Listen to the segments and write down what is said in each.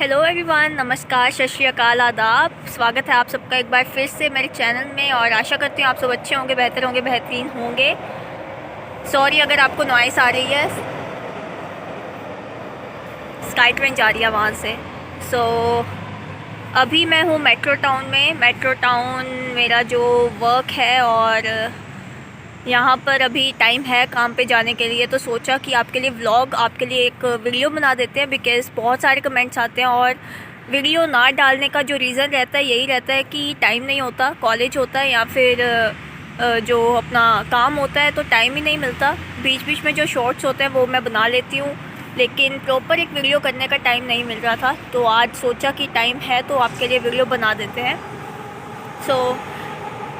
Hello everyone, नमस्कार, सत श्री अकाल, आदाब। स्वागत है आप सबका एक बार फिर से मेरे चैनल में और आशा करती हूँ आप सब अच्छे होंगे, बेहतर होंगे, बेहतरीन होंगे। सॉरी अगर आपको नॉइस आ रही है, स्काई ट्रेन जा रही है वहाँ से। अभी मैं हूँ मेट्रो टाउन में। मेट्रो टाउन मेरा जो वर्क है और यहाँ पर अभी टाइम है काम पे जाने के लिए, तो सोचा कि आपके लिए व्लॉग, आपके लिए एक वीडियो बना देते हैं। बिकॉज़ बहुत सारे कमेंट्स आते हैं और वीडियो ना डालने का जो रीज़न रहता है यही रहता है कि टाइम नहीं होता, कॉलेज होता है या फिर जो अपना काम होता है, तो टाइम ही नहीं मिलता। बीच बीच में जो शॉर्ट्स होते हैं वो मैं बना लेती हूँ, लेकिन प्रॉपर एक वीडियो करने का टाइम नहीं मिल रहा था। तो आज सोचा कि टाइम है तो आपके लिए वीडियो बना देते हैं।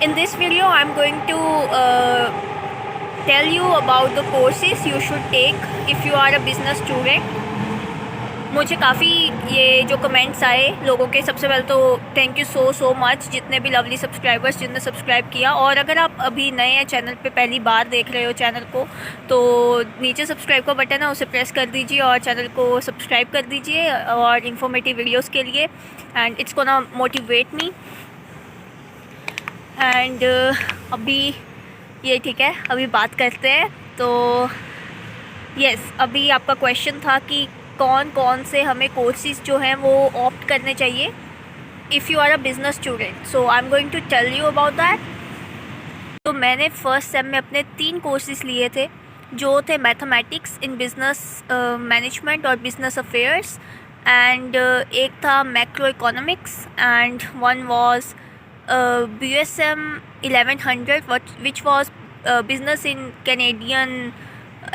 In this video I'm going to tell you about the courses you should take if you are a business student। मुझे काफ़ी ये जो कमेंट्स आए लोगों के, सबसे पहले तो थैंक यू सो मच जितने भी लवली सब्सक्राइबर्स जिनने सब्सक्राइब किया। और अगर आप अभी नए हैं चैनल पे, पहली बार देख रहे हो चैनल को, तो नीचे सब्सक्राइब का बटन है, उसे प्रेस कर दीजिए और चैनल को सब्सक्राइब कर दीजिए और इन्फॉर्मेटिव वीडियोज़ के लिए। And it's gonna motivate me. And अभी ये ठीक है, अभी बात करते हैं। तो यस, अभी आपका क्वेश्चन था कि कौन कौन से हमें कोर्सेज़ जो हैं वो ऑप्ट करने चाहिए if you are a business student. So I am going to tell you about that. तो मैंने फर्स्ट सेम में अपने 3 कोर्सेज़ लिए थे, जो थे मैथमेटिक्स इन बिज़नेस मैनेजमेंट और बिज़नेस अफेयर्स, एंड एक था macro economics, and one was BSM 1100 which was business in Canadian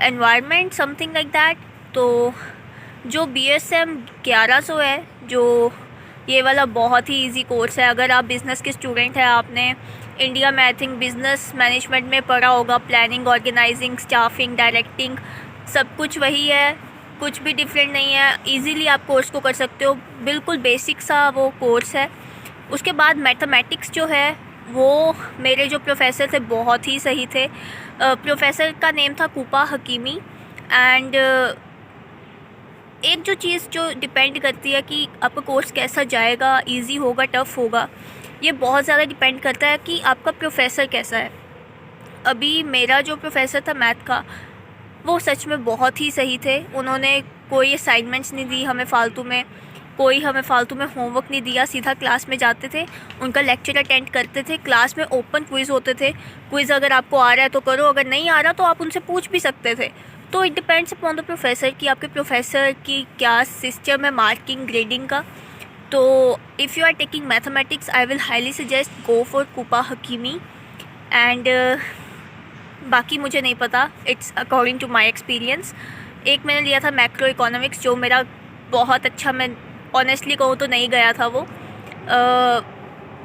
environment, something like that। तो जो BSM 1100 है, जो ये वाला बहुत ही इजी कोर्स है। अगर आप बिज़नेस के स्टूडेंट हैं, आपने इंडिया में आई थिंक बिज़नेस मैनेजमेंट में पढ़ा होगा, प्लानिंग, ऑर्गेनाइजिंग, स्टाफिंग, डायरेक्टिंग, सब कुछ वही है, कुछ भी डिफरेंट नहीं है। इजीली आप कोर्स को कर सकते हो, बिल्कुल बेसिक सा वो कोर्स है। उसके बाद मैथमेटिक्स जो है वो मेरे जो प्रोफेसर थे बहुत ही सही थे। प्रोफेसर का नेम था कूपा हकीमी। एंड एक जो चीज़ जो डिपेंड करती है कि आपका कोर्स कैसा जाएगा, इजी होगा, टफ़ होगा, ये बहुत ज़्यादा डिपेंड करता है कि आपका प्रोफेसर कैसा है। अभी मेरा जो प्रोफेसर था मैथ का, वो सच में बहुत ही सही थे। उन्होंने कोई असाइनमेंट्स नहीं दी हमें फालतू में, कोई हमें फालतू में होमवर्क नहीं दिया। सीधा क्लास में जाते थे, उनका लेक्चर अटेंड करते थे। क्लास में ओपन क्विज़ होते थे। क्विज़ अगर आपको आ रहा है तो करो, अगर नहीं आ रहा तो आप उनसे पूछ भी सकते थे। तो it depends upon the professor कि आपके प्रोफेसर की क्या सिस्टम है मार्किंग, ग्रेडिंग का। तो if you are taking mathematics, I will highly suggest go for कूपा हकीमी। एंड बाकी मुझे नहीं पता, it's according to my experience. एक मैंने लिया था मैक्रो इकोनॉमिक्स, जो मेरा बहुत अच्छा, मैं ऑनेस्टली कहूँ तो नहीं गया था वो।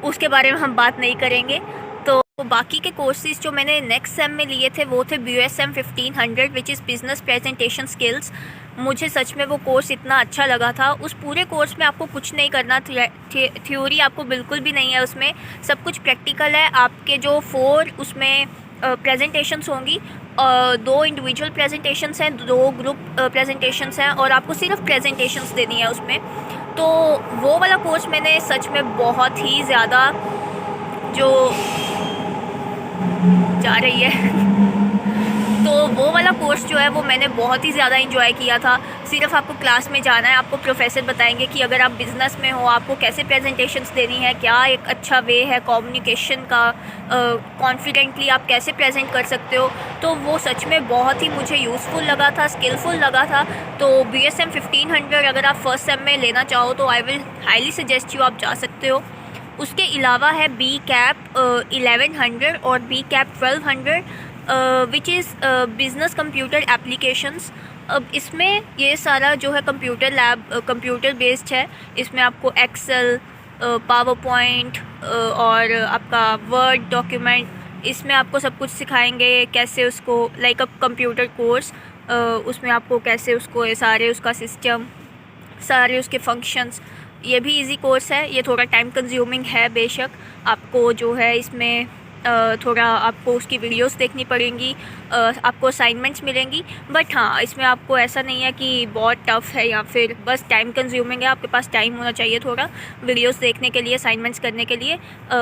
उसके बारे में हम बात नहीं करेंगे। तो बाकी के कोर्सेज़ जो मैंने नेक्स्ट सेम में लिए थे वो थे BSM 1500 which is business presentation skills. मुझे सच में वो कोर्स इतना अच्छा लगा था। उस पूरे कोर्स में आपको कुछ नहीं करना, थ्योरी आपको बिल्कुल भी नहीं है उसमें, सब कुछ प्रैक्टिकल है। आपके जो 4 उसमें प्रेजेंटेशंस होंगी, 2 इंडिविजुअल प्रेजेंटेशंस हैं, 2 ग्रुप प्रेजेंटेशंस हैं, और आपको सिर्फ प्रेजेंटेशंस देनी है उसमें। तो वो वाला कोर्स मैंने सच में बहुत ही ज़्यादा, जो जा रही है तो वो वाला कोर्स जो है वो मैंने बहुत ही ज़्यादा एंजॉय किया था। सिर्फ आपको क्लास में जाना है, आपको प्रोफेसर बताएंगे कि अगर आप बिज़नेस में हो आपको कैसे प्रेजेंटेशंस देनी है, क्या एक अच्छा वे है कम्युनिकेशन का, कॉन्फिडेंटली आप कैसे प्रेजेंट कर सकते हो। तो वो सच में बहुत ही मुझे यूज़फुल लगा था, स्किलफुल लगा था। तो BSM 1500 अगर आप फर्स्ट सेम में लेना चाहो तो आई विल हाईली सजेस्ट यू, आप जा सकते हो। उसके अलावा है BCAP 1100 और BCAP 1200 which is business computer applications. अब इसमें ये सारा जो है कंप्यूटर लैब, कंप्यूटर बेस्ड है। इसमें आपको एक्सेल, पावर पॉइंट और आपका वर्ड डॉक्यूमेंट, इसमें आपको सब कुछ सिखाएंगे कैसे उसको, लाइक अ कंप्यूटर कोर्स। उसमें आपको कैसे उसको सारे उसका सिस्टम, सारे उसके फंक्शंस, ये भी इजी कोर्स है। ये थोड़ा टाइम कंज्यूमिंग है बेशक, आपको जो है इसमें थोड़ा आपको उसकी वीडियोस देखनी पड़ेंगी, आपको असाइनमेंट्स मिलेंगी। बट हाँ, इसमें आपको ऐसा नहीं है कि बहुत टफ़ है या फिर बस टाइम कंज्यूमिंग है। आपके पास टाइम होना चाहिए थोड़ा वीडियोस देखने के लिए, असाइनमेंट्स करने के लिए।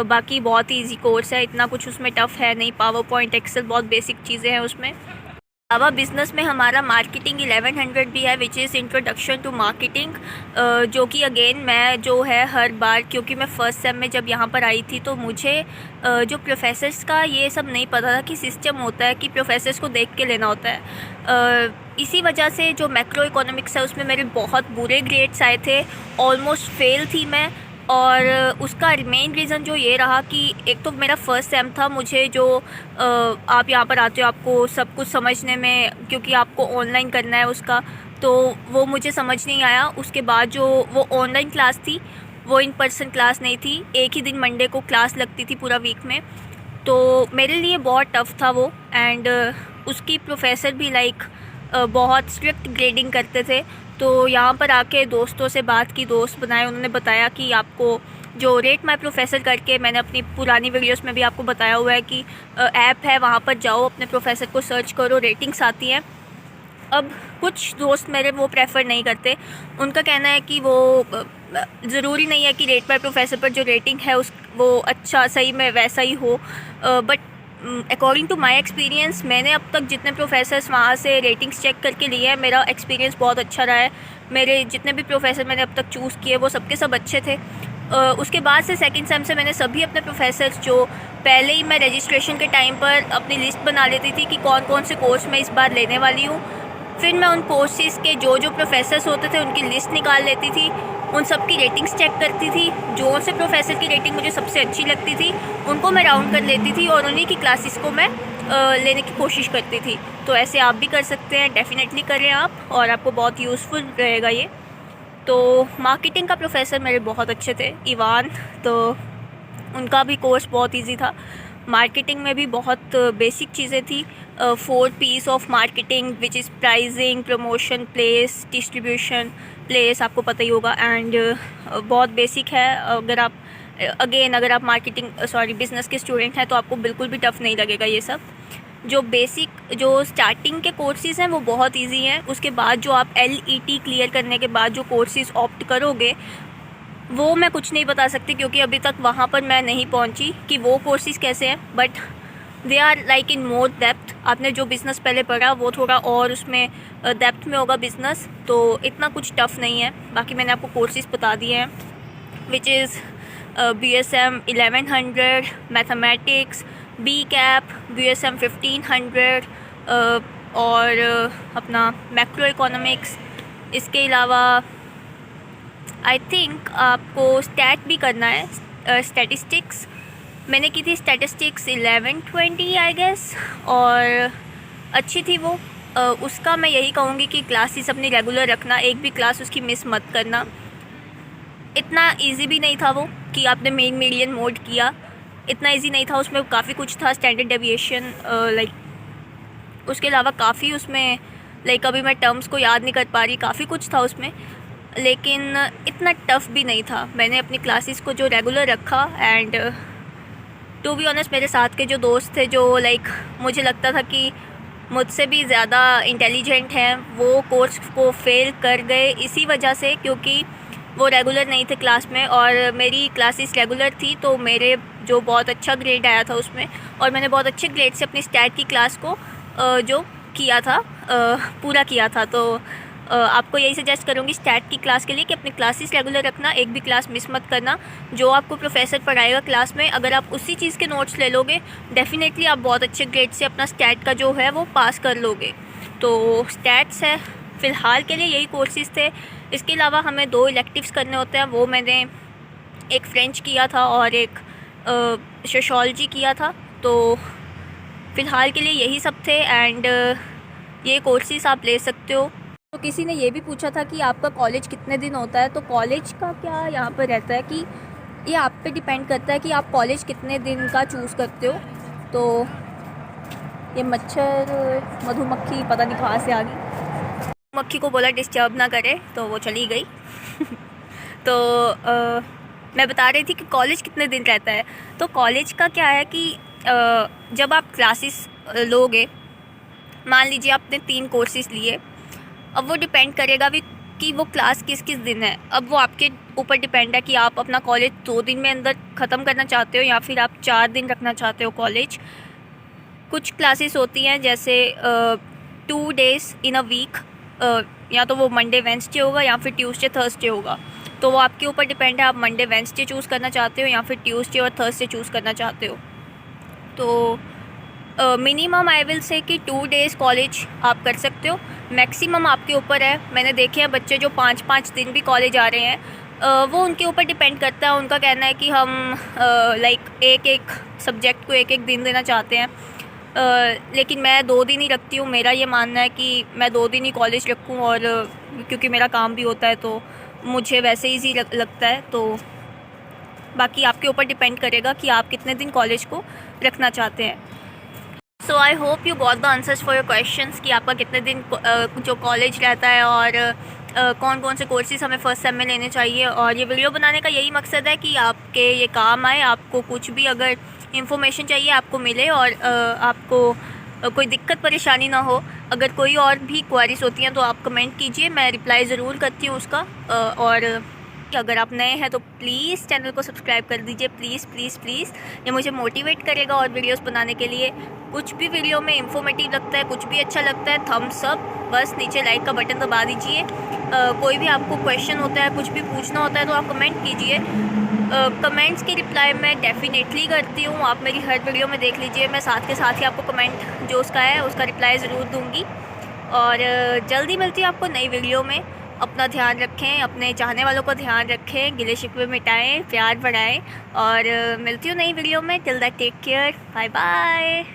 बाकी बहुत ही ईजी कोर्स है, इतना कुछ उसमें टफ़ है नहीं। पावर पॉइंट, एक्सेल, बहुत बेसिक चीज़ें हैं उसमें। अलावा बिज़नेस में हमारा मार्केटिंग 1100 भी है, which is introduction to marketing, जो कि अगेन मैं जो है हर बार, क्योंकि मैं फ़र्स्ट सेम में जब यहाँ पर आई थी तो मुझे जो प्रोफेसर्स का ये सब नहीं पता था कि सिस्टम होता है कि प्रोफेसर्स को देख के लेना होता है। इसी वजह से जो मैक्रो इकोनॉमिक्स है उसमें मेरे बहुत बुरे ग्रेड्स आए थे, ऑलमोस्ट फेल थी मैं। और उसका मेन रीज़न जो ये रहा कि एक तो मेरा फर्स्ट सेम था, मुझे जो आप यहाँ पर आते हो आपको सब कुछ समझने में, क्योंकि आपको ऑनलाइन करना है उसका, तो वो मुझे समझ नहीं आया। उसके बाद जो वो ऑनलाइन क्लास थी वो इन पर्सन क्लास नहीं थी, एक ही दिन मंडे को क्लास लगती थी पूरा वीक में, तो मेरे लिए बहुत टफ़ था वो। एंड उसकी प्रोफेसर भी लाइक बहुत स्ट्रिक्ट ग्रेडिंग करते थे। तो यहाँ पर आके दोस्तों से बात की, दोस्त बनाए, उन्होंने बताया कि आपको जो रेट माई प्रोफेसर करके, मैंने अपनी पुरानी वीडियोस में भी आपको बताया हुआ है कि ऐप है, वहाँ पर जाओ, अपने प्रोफेसर को सर्च करो, रेटिंग्स आती हैं। अब कुछ दोस्त मेरे वो प्रेफर नहीं करते, उनका कहना है कि वो ज़रूरी नहीं है कि रेट माई प्रोफेसर पर जो रेटिंग है उस वो अच्छा सही में वैसा ही हो। But according to my experience, मैंने अब तक जितने प्रोफेसर्स वहाँ से रेटिंग्स चेक करके लिए हैं, मेरा एक्सपीरियंस बहुत अच्छा रहा है। मेरे जितने भी प्रोफेसर मैंने अब तक चूज़ किए वो सबके सब अच्छे थे। उसके बाद से सेकंड सेम से मैंने सभी अपने प्रोफेसर्स, जो पहले ही मैं रजिस्ट्रेशन के टाइम पर अपनी लिस्ट बना लेती थी कि कौन कौन से कोर्स मैं इस बार लेने वाली हूँ, फिर मैं उन कोर्सेज़ के जो जो प्रोफेसर्स होते थे उनकी लिस्ट निकाल लेती थी, उन सब की रेटिंग्स चेक करती थी, जो से प्रोफेसर की रेटिंग मुझे सबसे अच्छी लगती थी उनको मैं राउंड कर लेती थी और उन्हीं की क्लासेस को मैं लेने की कोशिश करती थी। तो ऐसे आप भी कर सकते हैं, डेफिनेटली करें आप, और आपको बहुत यूज़फुल रहेगा ये। तो मार्केटिंग का प्रोफेसर मेरे बहुत अच्छे थे, इवान, तो उनका भी कोर्स बहुत इजी था। मार्केटिंग में भी बहुत बेसिक चीज़ें थी, 4 Ps of marketing, which is pricing, promotion, place, distribution, place, आपको पता ही होगा। एंड बहुत बेसिक है। अगर आप अगर आप बिज़नेस के स्टूडेंट हैं तो आपको बिल्कुल भी टफ़ नहीं लगेगा ये सब। जो बेसिक जो स्टार्टिंग के कोर्सेज़ हैं वो बहुत इजी हैं। उसके बाद जो आप LET क्लियर करने के बाद जो कोर्सेज़ ऑप्ट करोगे वो मैं कुछ नहीं बता सकती, क्योंकि अभी तक वहाँ पर मैं नहीं पहुँची कि वो कोर्सेज़ कैसे हैं। But they are like in more depth. आपने जो बिज़नेस पहले पढ़ा वो थोड़ा और उसमें डेप्थ में होगा बिज़नेस, तो इतना कुछ टफ़ नहीं है। बाकी मैंने आपको कोर्सेज़ बता दिए हैं, which is BSM 1100, mathematics, BCAP, BSM 1500, और अपना मैक्रो इकोनॉमिक्स। इसके अलावा आई थिंक आपको स्टैट भी करना है, स्टैटिस्टिक्स। मैंने की थी स्टैटिस्टिक्स 1120 आई गेस, और अच्छी थी वो। उसका मैं यही कहूँगी कि क्लासेस अपनी रेगुलर रखना, एक भी क्लास उसकी मिस मत करना। इतना इजी भी नहीं था वो कि आपने मेन मीडियन मोड किया, इतना इजी नहीं था। उसमें काफ़ी कुछ था, स्टैंडर्ड डेविएशन, लाइक उसके अलावा काफ़ी उसमें, लाइक अभी मैं टर्म्स को याद नहीं कर पा रही, काफ़ी कुछ था उसमें, लेकिन इतना टफ़ भी नहीं था। मैंने अपनी क्लासेस को जो रेगुलर रखा, एंड टू बी ऑनेस्ट मेरे साथ के जो दोस्त थे, जो लाइक मुझे लगता था कि मुझसे भी ज़्यादा इंटेलिजेंट हैं, वो कोर्स को फेल कर गए इसी वजह से, क्योंकि वो रेगुलर नहीं थे क्लास में, और मेरी क्लासेस रेगुलर थी। तो मेरे जो बहुत अच्छा ग्रेड आया था उसमें, और मैंने बहुत अच्छे ग्रेड से अपनी स्टैट की क्लास को जो किया था, पूरा किया था। तो आपको यही सजेस्ट करूँगी स्टैट की क्लास के लिए कि अपनी क्लासेस रेगुलर रखना, एक भी क्लास मिस मत करना। जो आपको प्रोफेसर पढ़ाएगा क्लास में, अगर आप उसी चीज़ के नोट्स ले लोगे, डेफिनेटली आप बहुत अच्छे ग्रेड से अपना स्टैट का जो है वो पास कर लोगे। तो स्टैट्स है फ़िलहाल के लिए, यही कोर्सेज़ थे। इसके अलावा हमें 2 इलेक्टिव्स करने होते हैं, वो मैंने एक फ़्रेंच किया था और एक सोशियोलॉजी किया था। तो फ़िलहाल के लिए यही सब थे, एंड ये कोर्सेज़ आप ले सकते हो। तो किसी ने ये भी पूछा था कि आपका कॉलेज कितने दिन होता है, तो कॉलेज का क्या यहाँ पर रहता है कि ये आप पे डिपेंड करता है कि आप कॉलेज कितने दिन का चूज़ करते हो। तो ये मच्छर, मधुमक्खी पता नहीं कहाँ से आ गई, मक्खी को बोला डिस्टर्ब ना करे तो वो चली गई। तो मैं बता रही थी कि कॉलेज कितने दिन रहता है। तो कॉलेज का क्या है कि जब आप क्लासेस लोगे, मान लीजिए आपने 3 कोर्सेज लिए, अब वो डिपेंड करेगा भी कि वो क्लास किस किस दिन है। अब वो आपके ऊपर डिपेंड है कि आप अपना कॉलेज 2 दिन में अंदर ख़त्म करना चाहते हो या फिर आप 4 दिन रखना चाहते हो कॉलेज। कुछ क्लासेस होती हैं जैसे 2 डेज़ इन अ वीक, या तो वो मंडे वेंसडे होगा या फिर ट्यूसडे थर्सडे होगा। तो वो आपके ऊपर डिपेंड है, आप मंडे वेंसडे चूज़ करना चाहते हो या फिर ट्यूसडे और थर्सडे चूज़ करना चाहते हो। तो मिनिमम आई विल से कि 2 डेज़ कॉलेज आप कर सकते हो, मैक्सिमम आपके ऊपर है। मैंने देखे हैं बच्चे जो 5-5 दिन भी कॉलेज आ रहे हैं, वो उनके ऊपर डिपेंड करता है। उनका कहना है कि हम लाइक एक सब्जेक्ट को एक दिन देना चाहते हैं, लेकिन मैं 2 दिन ही रखती हूँ। मेरा ये मानना है कि मैं 2 दिन ही कॉलेज रखूँ, और क्योंकि मेरा काम भी होता है तो मुझे वैसे ईजी लगता है। तो बाकी आपके ऊपर डिपेंड करेगा कि आप कितने दिन कॉलेज को रखना चाहते हैं। So I hope you got the answers for your questions कि आपका कितने दिन जो कॉलेज रहता है और कौन कौन से कोर्सेज हमें फर्स्ट सेम में लेने चाहिए। और ये वीडियो बनाने का यही मकसद है कि आपके ये काम आए, आपको कुछ भी अगर इन्फॉर्मेशन चाहिए आपको मिले, और आपको कोई दिक्कत परेशानी ना हो। अगर कोई और भी क्वेरीज होती हैं तो आप कमेंट कीजिए, मैं रिप्लाई ज़रूर करती हूँ उसका। और अगर आप नए हैं तो प्लीज़ चैनल को सब्सक्राइब कर दीजिए, प्लीज़ प्लीज़ प्लीज़। ये मुझे मोटिवेट करेगा और वीडियोस बनाने के लिए। कुछ भी वीडियो में इंफॉर्मेटिव लगता है, कुछ भी अच्छा लगता है, थम्स अप, बस नीचे लाइक का बटन दबा दीजिए। कोई भी आपको क्वेश्चन होता है, कुछ भी पूछना होता है तो आप कमेंट कीजिए। कमेंट्स की रिप्लाई मैं डेफिनेटली करती हूँ, आप मेरी हर वीडियो में देख लीजिए। मैं साथ के साथ ही आपको कमेंट जो उसका है उसका रिप्लाई ज़रूर दूँगी। और जल्दी मिलती हूँ आपको नई वीडियो में। अपना ध्यान रखें, अपने चाहने वालों का ध्यान रखें, गिले शिकवे मिटाएं, प्यार बढ़ाएं, और मिलती हूँ नई वीडियो में। Till that take care, bye bye.